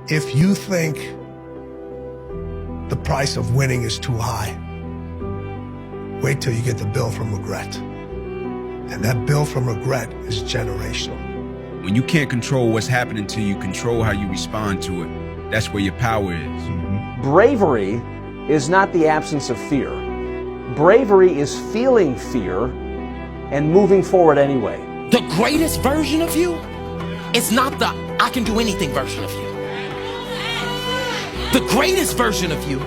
If you think the price of winning is too high, wait till you get the bill from regret. And that bill from regret is generational. When you can't control what's happening to you, control how you respond to it. That's where your power is. Bravery is not the absence of fear. Bravery is feeling fear and moving forward anyway. The greatest version of you is not the I can do anything version of you. The greatest version of you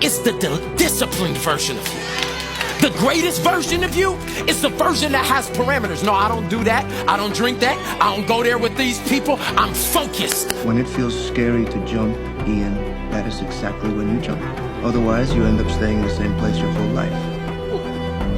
is the disciplined version of you. The greatest version of you is the version that has parameters. No, I don't do that. I don't drink that. I don't go there with these people. I'm focused. When it feels scary to jump, Ian, that is exactly when you jump. Otherwise, you end up staying in the same place your full life.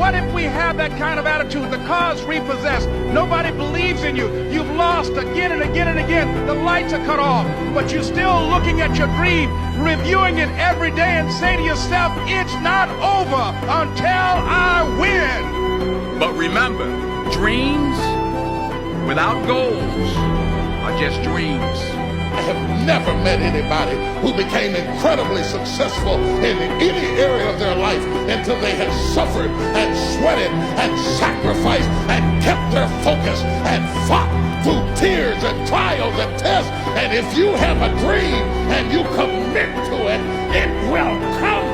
What if we have that kind of attitude? The car's repossessed. Nobody believes in you. You've lost again and again and again. The lights are cut off, but you're still looking at your dream, reviewing it every day and say to yourself, it's not over until I win. But remember, dreams without goals are just dreams. I have never met anybody who became incredibly successful in any area of their life until they had suffered and sweated and sacrificed and kept their focus and fought through tears and trials and tests. And if you have a dream and you commit to it, it will come